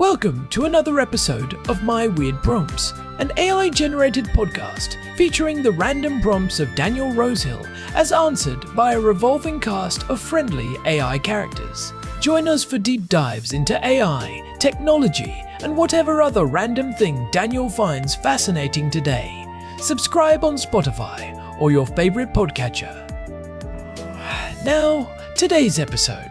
Welcome to another episode of My Weird Prompts, an AI-generated podcast featuring the random prompts of Daniel Rosehill as answered by a revolving cast of friendly AI characters. Join us for deep dives into AI, technology, and whatever other random thing Daniel finds fascinating today. Subscribe on Spotify or your favorite podcatcher. Now, today's episode.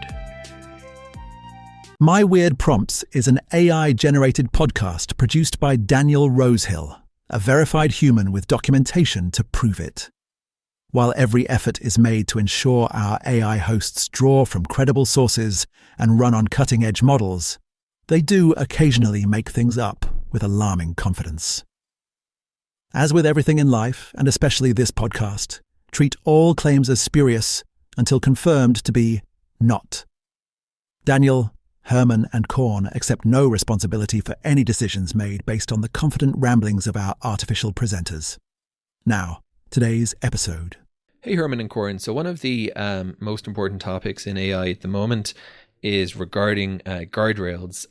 My Weird Prompts is an AI-generated podcast produced by Daniel Rosehill, a verified human with documentation to prove it. While every effort is made to ensure our AI hosts draw from credible sources and run on cutting-edge models, they do occasionally make things up with alarming confidence. As with everything in life, and especially this podcast, treat all claims as spurious until confirmed to be not. Daniel, Herman and Corn accept no responsibility for any decisions made based on the confident ramblings of our artificial presenters. Now, today's episode. Hey Herman and Corn. So one of the most important topics in AI at the moment is regarding guardrails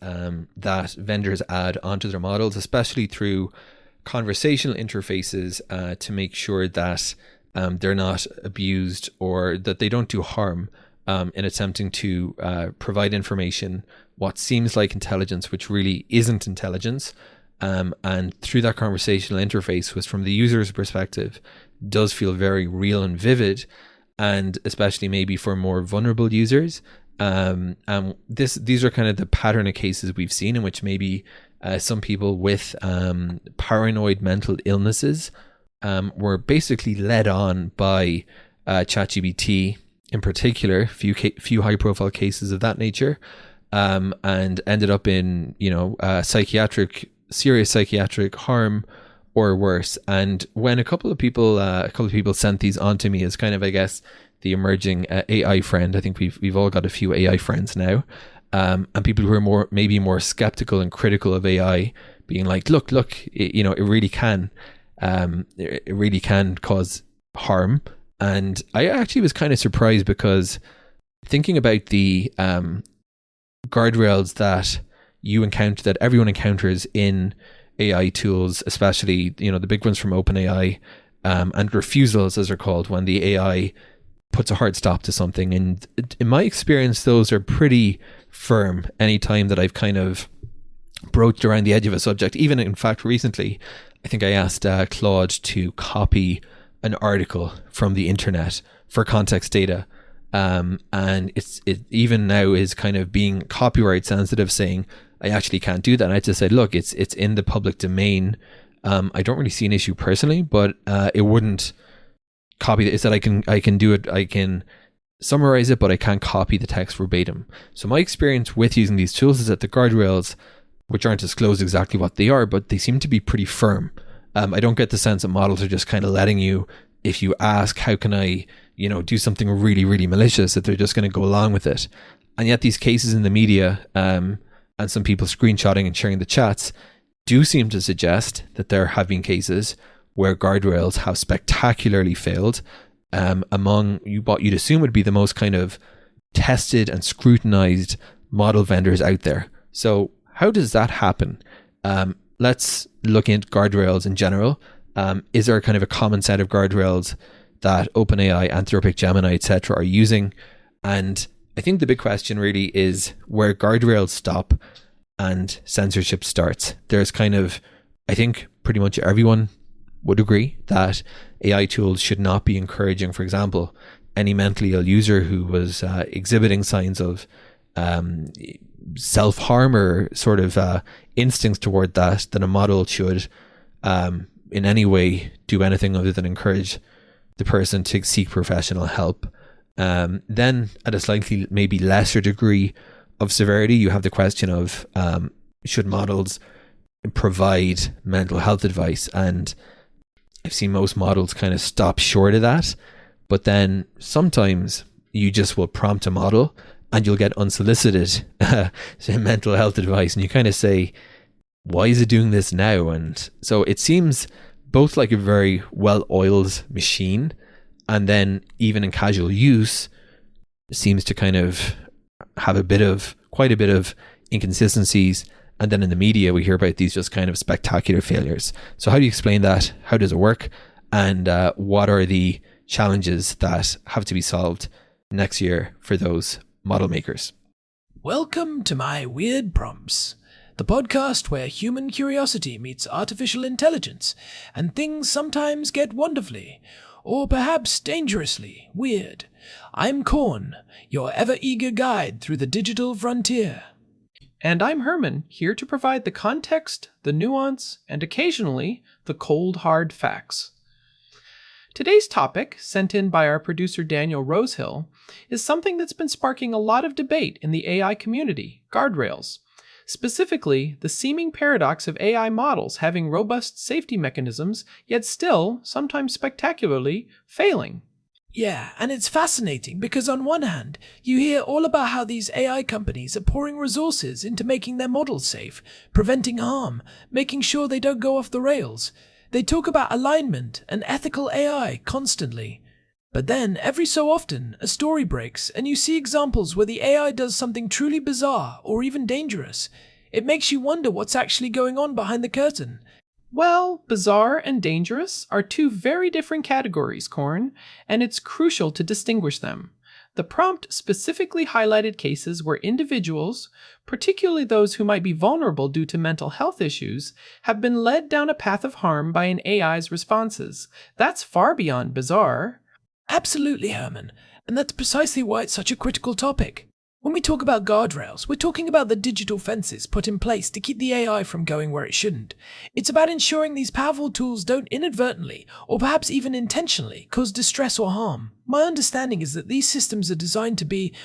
that vendors add onto their models, especially through conversational interfaces to make sure that they're not abused or that they don't do harm in attempting to provide information, what seems like intelligence, which really isn't intelligence. And through that conversational interface, which from the user's perspective does feel very real and vivid, and especially maybe for more vulnerable users. These are kind of the pattern of cases we've seen in which maybe some people with paranoid mental illnesses were basically led on by ChatGPT, in particular, few high-profile cases of that nature, and ended up in serious psychiatric harm or worse. And when a couple of people sent these on to me as kind of, I guess, the emerging AI friend. I think we've all got a few AI friends now, and people who are maybe more skeptical and critical of AI, being like, look, it really can cause harm. And I actually was kind of surprised because thinking about the guardrails that that everyone encounters in AI tools, especially the big ones from OpenAI, and refusals, as they're called, when the AI puts a hard stop to something. And in my experience, those are pretty firm anytime that I've kind of broached around the edge of a subject. Even in fact, recently, I think I asked Claude to copy an article from the internet for context data. And it even now is kind of being copyright sensitive, saying I actually can't do that. And I just said, look, it's in the public domain. I don't really see an issue personally, but it wouldn't copy it. It's that I can do it. I can summarize it, but I can't copy the text verbatim. So my experience with using these tools is that the guardrails, which aren't disclosed exactly what they are, but they seem to be pretty firm. I don't get the sense that models are just kind of letting you, if you ask, how can I, do something really, really malicious, that they're just going to go along with it. And yet these cases in the media, and some people screenshotting and sharing the chats, do seem to suggest that there have been cases where guardrails have spectacularly failed among what you'd assume would be the most kind of tested and scrutinized model vendors out there. So how does that happen? Let's look at guardrails in general. Is there kind of a common set of guardrails that OpenAI, Anthropic, Gemini, etc. are using? And I think the big question really is where guardrails stop and censorship starts. There's kind of, I think pretty much everyone would agree that AI tools should not be encouraging, for example, any mentally ill user who was exhibiting signs of self-harm or sort of instincts toward that a model should in any way do anything other than encourage the person to seek professional help. Then at a slightly maybe lesser degree of severity, you have the question of should models provide mental health advice? And I've seen most models kind of stop short of that, but then sometimes you just will prompt a model and you'll get unsolicited mental health advice, and you kind of say, why is it doing this now? And so it seems both like a very well-oiled machine, and then even in casual use seems to kind of have quite a bit of inconsistencies And then in the media, we hear about these just kind of spectacular failures. So how do you explain that? How does it work? And what are the challenges that have to be solved next year for those model makers? Welcome to My Weird Prompts, the podcast where human curiosity meets artificial intelligence, and things sometimes get wonderfully, or perhaps dangerously, weird. I'm Corn, your ever-eager guide through the digital frontier. And I'm Herman, here to provide the context, the nuance, and occasionally the cold, hard facts. Today's topic, sent in by our producer Daniel Rosehill, is something that's been sparking a lot of debate in the AI community, guardrails. Specifically, the seeming paradox of AI models having robust safety mechanisms, yet still, sometimes spectacularly, failing. Yeah, and it's fascinating because on one hand, you hear all about how these AI companies are pouring resources into making their models safe, preventing harm, making sure they don't go off the rails. They talk about alignment and ethical AI constantly. But then, every so often, a story breaks and you see examples where the AI does something truly bizarre or even dangerous. It makes you wonder what's actually going on behind the curtain. Well, bizarre and dangerous are two very different categories, Corn, and it's crucial to distinguish them. The prompt specifically highlighted cases where individuals, particularly those who might be vulnerable due to mental health issues, have been led down a path of harm by an AI's responses. That's far beyond bizarre. Absolutely, Herman, and that's precisely why it's such a critical topic. When we talk about guardrails, we're talking about the digital fences put in place to keep the AI from going where it shouldn't. It's about ensuring these powerful tools don't inadvertently, or perhaps even intentionally, cause distress or harm. My understanding is that these systems are designed to be,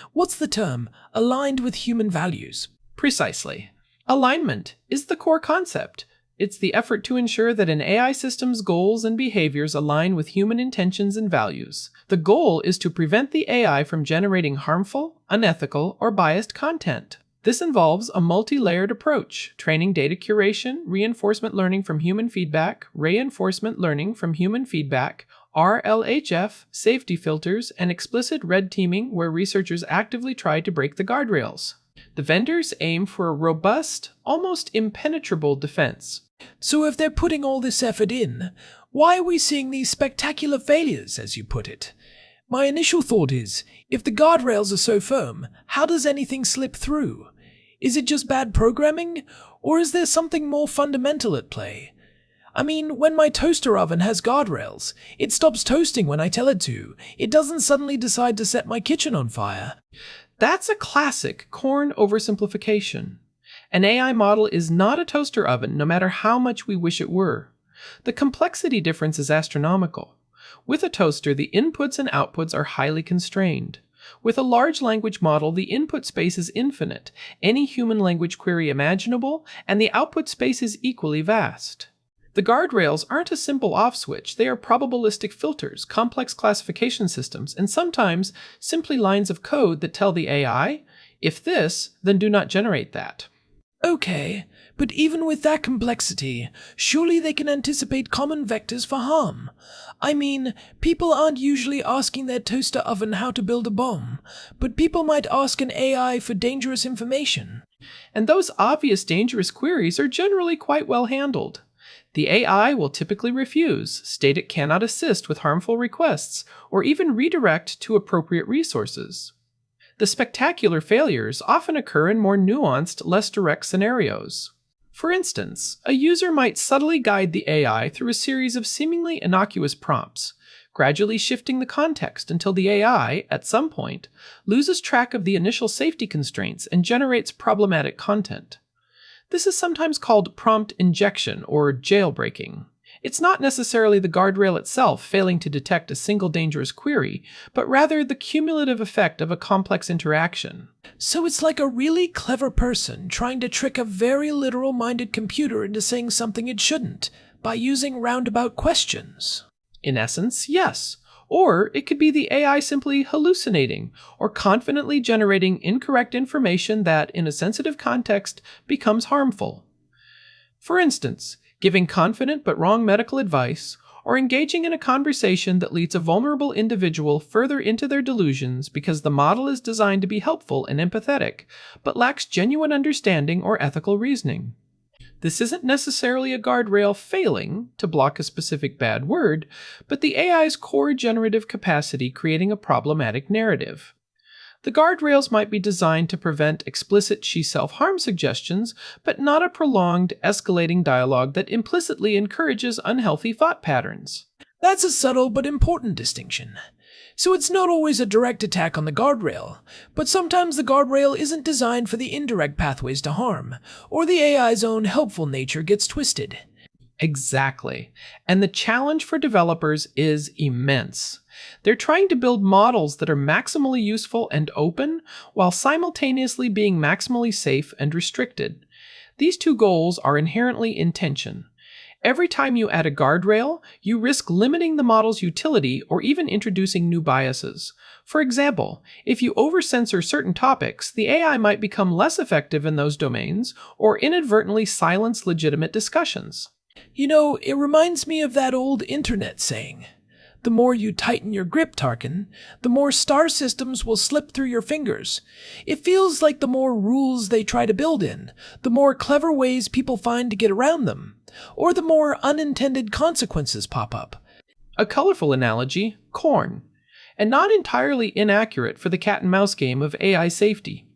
aligned with human values. Precisely. Alignment is the core concept. It's the effort to ensure that an AI system's goals and behaviors align with human intentions and values. The goal is to prevent the AI from generating harmful, unethical, or biased content. This involves a multi-layered approach, training data curation, reinforcement learning from human feedback, RLHF, safety filters, and explicit red teaming where researchers actively try to break the guardrails. The vendors aim for a robust, almost impenetrable defense. So if they're putting all this effort in, why are we seeing these spectacular failures, as you put it? My initial thought is, if the guardrails are so firm, how does anything slip through? Is it just bad programming, or is there something more fundamental at play? I mean, when my toaster oven has guardrails, it stops toasting when I tell it to. It doesn't suddenly decide to set my kitchen on fire. That's a classic Corn oversimplification. An AI model is not a toaster oven, no matter how much we wish it were. The complexity difference is astronomical. With a toaster, the inputs and outputs are highly constrained. With a large language model, the input space is infinite, any human language query imaginable, and the output space is equally vast. The guardrails aren't a simple off switch, they are probabilistic filters, complex classification systems, and sometimes simply lines of code that tell the AI, if this, then do not generate that. Okay, but even with that complexity, surely they can anticipate common vectors for harm. I mean, people aren't usually asking their toaster oven how to build a bomb, but people might ask an AI for dangerous information. And those obvious dangerous queries are generally quite well handled. The AI will typically refuse, state it cannot assist with harmful requests, or even redirect to appropriate resources. The spectacular failures often occur in more nuanced, less direct scenarios. For instance, a user might subtly guide the AI through a series of seemingly innocuous prompts, gradually shifting the context until the AI, at some point, loses track of the initial safety constraints and generates problematic content. This is sometimes called prompt injection or jailbreaking. It's not necessarily the guardrail itself failing to detect a single dangerous query, but rather the cumulative effect of a complex interaction. So it's like a really clever person trying to trick a very literal-minded computer into saying something it shouldn't, by using roundabout questions. In essence, yes. Or it could be the AI simply hallucinating, or confidently generating incorrect information that, in a sensitive context, becomes harmful. For instance, giving confident but wrong medical advice, or engaging in a conversation that leads a vulnerable individual further into their delusions because the model is designed to be helpful and empathetic, but lacks genuine understanding or ethical reasoning. This isn't necessarily a guardrail failing to block a specific bad word, but the AI's core generative capacity creating a problematic narrative. The guardrails might be designed to prevent explicit she-self-harm suggestions, but not a prolonged, escalating dialogue that implicitly encourages unhealthy thought patterns. That's a subtle but important distinction. So it's not always a direct attack on the guardrail, but sometimes the guardrail isn't designed for the indirect pathways to harm, or the AI's own helpful nature gets twisted. Exactly. And the challenge for developers is immense. They're trying to build models that are maximally useful and open, while simultaneously being maximally safe and restricted. These two goals are inherently in tension. Every time you add a guardrail, you risk limiting the model's utility or even introducing new biases. For example, if you over-censor certain topics, the AI might become less effective in those domains or inadvertently silence legitimate discussions. You know, it reminds me of that old internet saying, "The more you tighten your grip, Tarkin, the more star systems will slip through your fingers." It feels like the more rules they try to build in, the more clever ways people find to get around them, or the more unintended consequences pop up. A colorful analogy, corn, and not entirely inaccurate for the cat and mouse game of AI safety.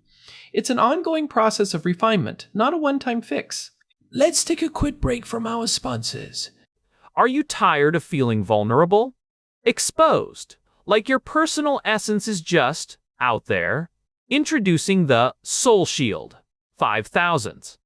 It's an ongoing process of refinement, not a one-time fix. Let's take a quick break from our sponsors. Are you tired of feeling vulnerable? Exposed? Like your personal essence is just out there? Introducing the Soul Shield 5000.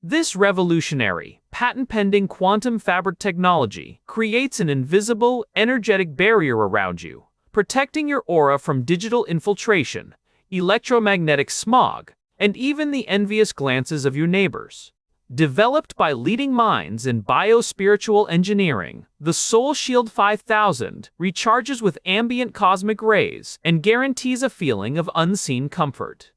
This revolutionary, patent-pending quantum fabric technology creates an invisible, energetic barrier around you, protecting your aura from digital infiltration, electromagnetic smog, and even the envious glances of your neighbors. Developed by leading minds in biospiritual engineering, the Soul Shield 5000 recharges with ambient cosmic rays and guarantees a feeling of unseen comfort.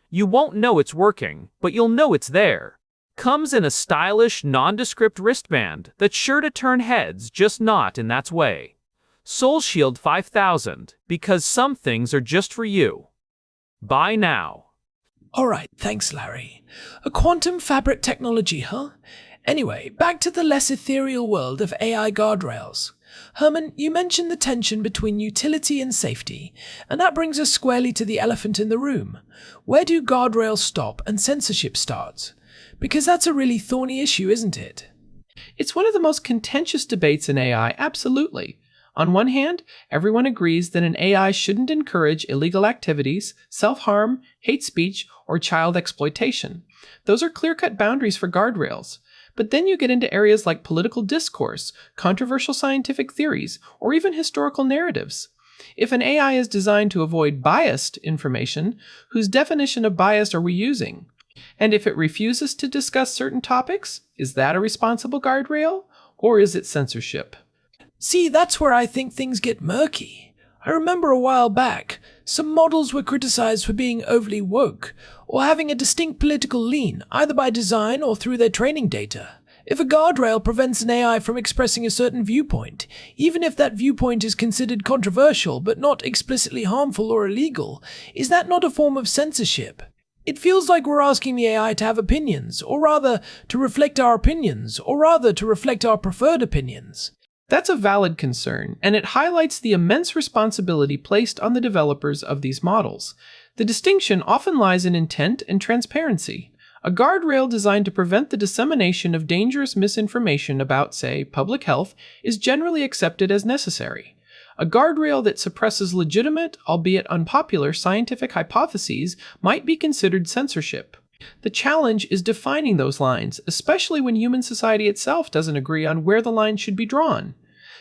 You won't know it's working, but you'll know it's there. Comes in a stylish, nondescript wristband that's sure to turn heads, just not in that way. Soul Shield 5000, because some things are just for you. Buy now. Alright, thanks Larry. A quantum fabric technology, huh? Anyway, back to the less ethereal world of AI guardrails. Herman, you mentioned the tension between utility and safety, and that brings us squarely to the elephant in the room. Where do guardrails stop and censorship starts? Because that's a really thorny issue, isn't it? It's one of the most contentious debates in AI, absolutely. On one hand, everyone agrees that an AI shouldn't encourage illegal activities, self-harm, hate speech, or child exploitation. Those are clear-cut boundaries for guardrails. But then you get into areas like political discourse, controversial scientific theories, or even historical narratives. If an AI is designed to avoid biased information, whose definition of bias are we using? And if it refuses to discuss certain topics, is that a responsible guardrail? Or is it censorship? See, that's where I think things get murky. I remember a while back, some models were criticized for being overly woke, or having a distinct political lean, either by design or through their training data. If a guardrail prevents an AI from expressing a certain viewpoint, even if that viewpoint is considered controversial but not explicitly harmful or illegal, is that not a form of censorship? It feels like we're asking the AI to have opinions, or rather, to reflect our opinions, or rather, to reflect our preferred opinions. That's a valid concern, and it highlights the immense responsibility placed on the developers of these models. The distinction often lies in intent and transparency. A guardrail designed to prevent the dissemination of dangerous misinformation about, say, public health is generally accepted as necessary. A guardrail that suppresses legitimate, albeit unpopular, scientific hypotheses might be considered censorship. The challenge is defining those lines, especially when human society itself doesn't agree on where the line should be drawn.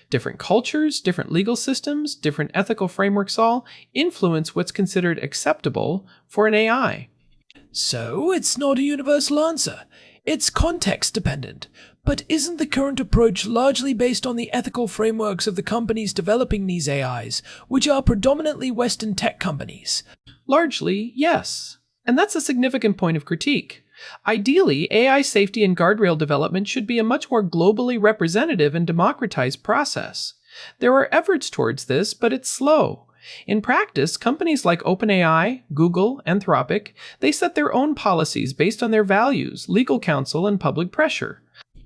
Different cultures, different legal systems, different ethical frameworks all influence what's considered acceptable for an AI. So, it's not a universal answer. It's context dependent. But isn't the current approach largely based on the ethical frameworks of the companies developing these AIs, which are predominantly Western tech companies? Largely, yes. And that's a significant point of critique. Ideally, AI safety and guardrail development should be a much more globally representative and democratized process. There are efforts towards this, but it's slow. In practice, companies like OpenAI, Google, Anthropic, they set their own policies based on their values, legal counsel, and public pressure.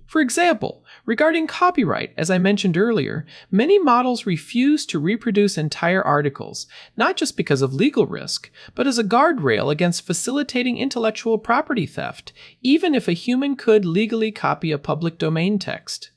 For example, regarding copyright, as I mentioned earlier, many models refuse to reproduce entire articles, not just because of legal risk, but as a guardrail against facilitating intellectual property theft, even if a human could legally copy a public domain text.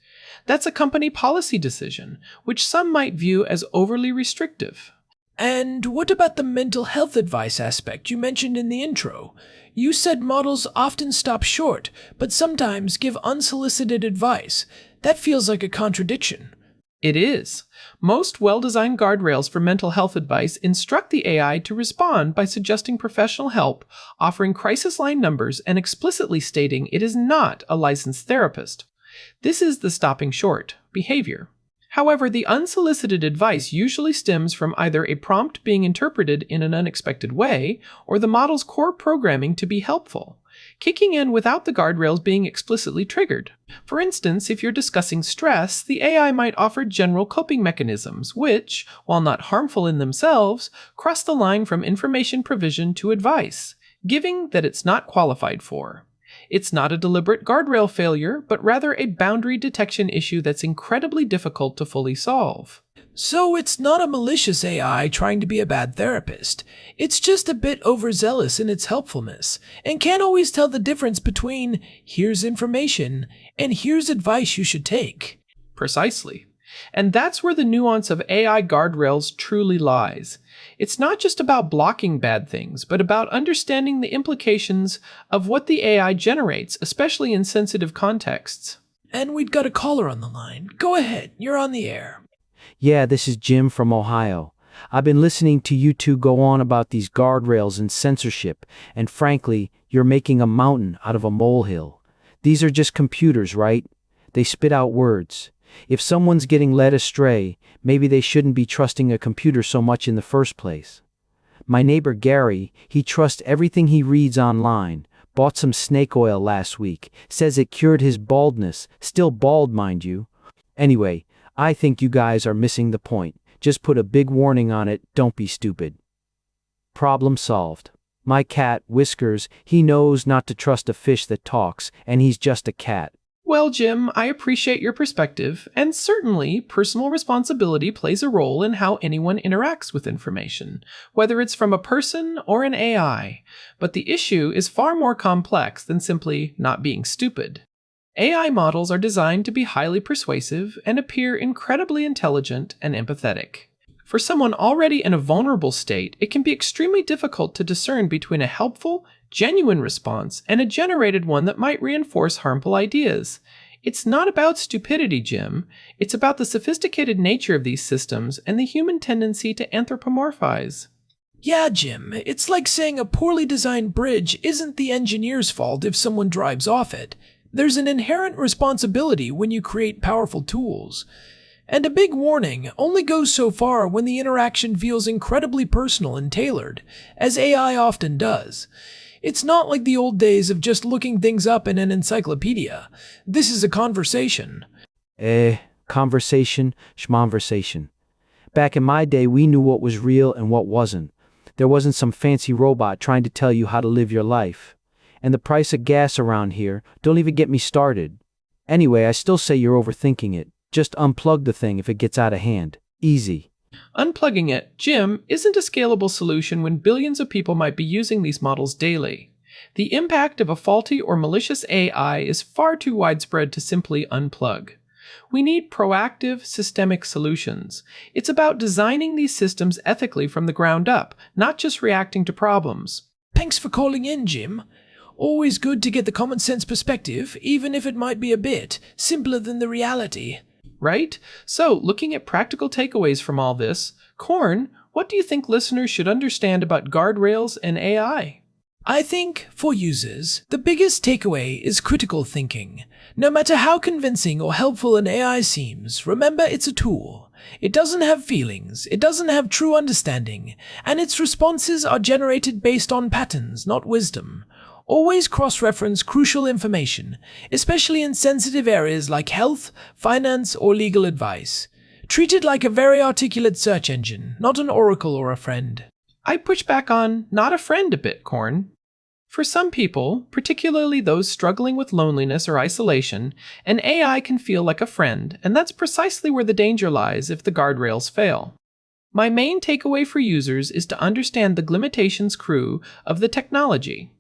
That's a company policy decision, which some might view as overly restrictive. And what about the mental health advice aspect you mentioned in the intro? You said models often stop short, but sometimes give unsolicited advice. That feels like a contradiction. It is. Most well-designed guardrails for mental health advice instruct the AI to respond by suggesting professional help, offering crisis line numbers, and explicitly stating it is not a licensed therapist. This is the stopping short behavior. However, the unsolicited advice usually stems from either a prompt being interpreted in an unexpected way, or the model's core programming to be helpful, kicking in without the guardrails being explicitly triggered. For instance, if you're discussing stress, the AI might offer general coping mechanisms which, while not harmful in themselves, cross the line from information provision to advice, giving that it's not qualified for. It's not a deliberate guardrail failure, but rather a boundary detection issue that's incredibly difficult to fully solve. So it's not a malicious AI trying to be a bad therapist. It's just a bit overzealous in its helpfulness, and can't always tell the difference between here's information and here's advice you should take. Precisely. And that's where the nuance of AI guardrails truly lies. It's not just about blocking bad things, but about understanding the implications of what the AI generates, especially in sensitive contexts. And we'd got a caller on the line. Go ahead, you're on the air. Yeah, this is Jim from Ohio. I've been listening to you two go on about these guardrails and censorship, and frankly, you're making a mountain out of a molehill. These are just computers, right? They spit out words. If someone's getting led astray, maybe they shouldn't be trusting a computer so much in the first place. My neighbor Gary, he trusts everything he reads online. Bought some snake oil last week. Says it cured his baldness. Still bald, mind you. Anyway, I think you guys are missing the point. Just put a big warning on it, don't be stupid. Problem solved. My cat, Whiskers, he knows not to trust a fish that talks, and he's just a cat. Well, Jim, I appreciate your perspective, and certainly personal responsibility plays a role in how anyone interacts with information, whether it's from a person or an AI. But the issue is far more complex than simply not being stupid. AI models are designed to be highly persuasive and appear incredibly intelligent and empathetic. For someone already in a vulnerable state, it can be extremely difficult to discern between a helpful, genuine response and a generated one that might reinforce harmful ideas. It's not about stupidity, Jim. It's about the sophisticated nature of these systems and the human tendency to anthropomorphize. Yeah, Jim, it's like saying a poorly designed bridge isn't the engineer's fault if someone drives off it. There's an inherent responsibility when you create powerful tools. And a big warning only goes so far when the interaction feels incredibly personal and tailored, as AI often does. It's not like the old days of just looking things up in an encyclopedia. This is a conversation. Conversation, schmonversation. Back in my day, we knew what was real and what wasn't. There wasn't some fancy robot trying to tell you how to live your life. And the price of gas around here, don't even get me started. Anyway, I still say you're overthinking it. Just unplug the thing if it gets out of hand. Easy. Unplugging it, Jim, isn't a scalable solution when billions of people might be using these models daily. The impact of a faulty or malicious AI is far too widespread to simply unplug. We need proactive, systemic solutions. It's about designing these systems ethically from the ground up, not just reacting to problems. Thanks for calling in, Jim. Always good to get the common sense perspective, even if it might be a bit simpler than the reality. Right? So, looking at practical takeaways from all this, Corn, what do you think listeners should understand about guardrails and AI? I think, for users, the biggest takeaway is critical thinking. No matter how convincing or helpful an AI seems, remember it's a tool. It doesn't have feelings, it doesn't have true understanding, and its responses are generated based on patterns, not wisdom. Always cross-reference crucial information, especially in sensitive areas like health, finance, or legal advice. Treat it like a very articulate search engine, not an oracle or a friend. I push back on not a friend a bit, Corn. For some people, particularly those struggling with loneliness or isolation, an AI can feel like a friend, and that's precisely where the danger lies if the guardrails fail. My main takeaway for users is to understand the limitations crew of the technology.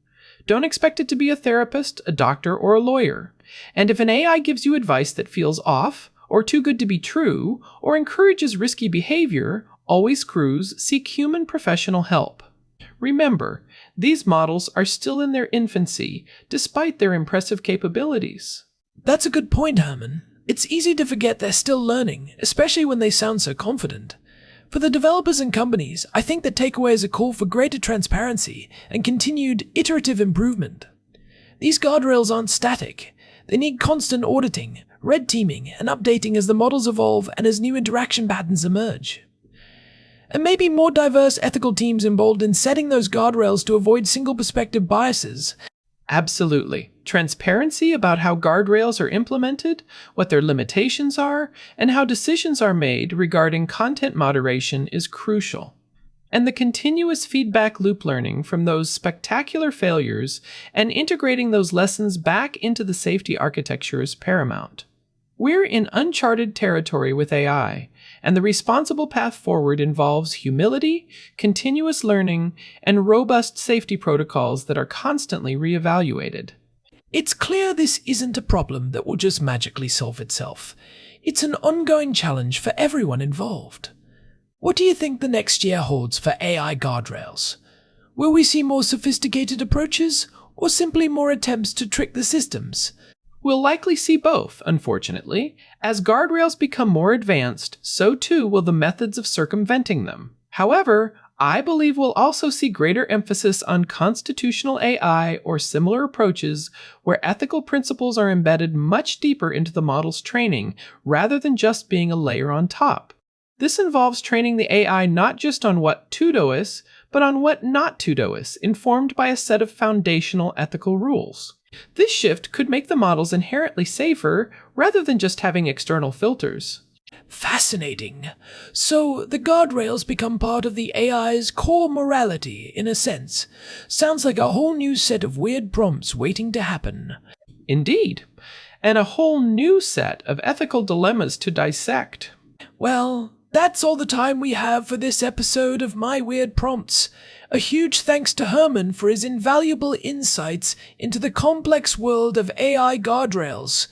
Don't expect it to be a therapist, a doctor, or a lawyer. And if an AI gives you advice that feels off, or too good to be true, or encourages risky behavior, always crews seek human professional help. Remember, these models are still in their infancy, despite their impressive capabilities. That's a good point, Herman. It's easy to forget they're still learning, especially when they sound so confident. For the developers and companies, I think the takeaway is a call for greater transparency and continued iterative improvement. These guardrails aren't static. They need constant auditing, red teaming, and updating as the models evolve and as new interaction patterns emerge. And maybe more diverse ethical teams involved in setting those guardrails to avoid single-perspective biases. Absolutely. Transparency about how guardrails are implemented, what their limitations are, and how decisions are made regarding content moderation is crucial. And the continuous feedback loop learning from those spectacular failures and integrating those lessons back into the safety architecture is paramount. We're in uncharted territory with AI, and the responsible path forward involves humility, continuous learning, and robust safety protocols that are constantly reevaluated. It's clear this isn't a problem that will just magically solve itself. It's an ongoing challenge for everyone involved. What do you think the next year holds for AI guardrails? Will we see more sophisticated approaches, or simply more attempts to trick the systems? We'll likely see both, unfortunately. As guardrails become more advanced, so too will the methods of circumventing them. However, I believe we'll also see greater emphasis on constitutional AI or similar approaches where ethical principles are embedded much deeper into the model's training rather than just being a layer on top. This involves training the AI not just on what to do is, but on what not to do is, informed by a set of foundational ethical rules. This shift could make the models inherently safer rather than just having external filters. Fascinating. So the guardrails become part of the AI's core morality, in a sense. Sounds like a whole new set of weird prompts waiting to happen. Indeed. And a whole new set of ethical dilemmas to dissect. Well, that's all the time we have for this episode of My Weird Prompts. A huge thanks to Herman for his invaluable insights into the complex world of AI guardrails.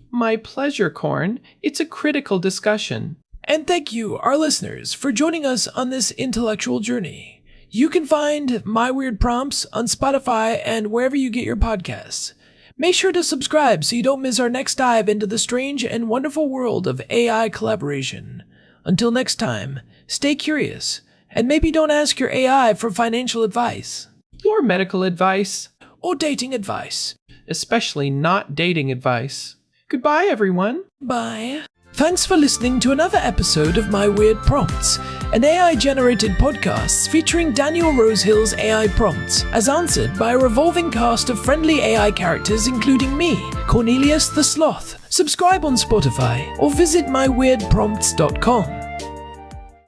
My pleasure, Corn. It's a critical discussion. And thank you, our listeners, for joining us on this intellectual journey. You can find My Weird Prompts on Spotify and wherever you get your podcasts. Make sure to subscribe so you don't miss our next dive into the strange and wonderful world of AI collaboration. Until next time, stay curious, and maybe don't ask your AI for financial advice. Or medical advice. Or dating advice. Especially not dating advice. Goodbye, everyone. Bye. Thanks for listening to another episode of My Weird Prompts, an AI-generated podcast featuring Daniel Rosehill's AI prompts, as answered by a revolving cast of friendly AI characters including me, Cornelius the Sloth. Subscribe on Spotify or visit myweirdprompts.com.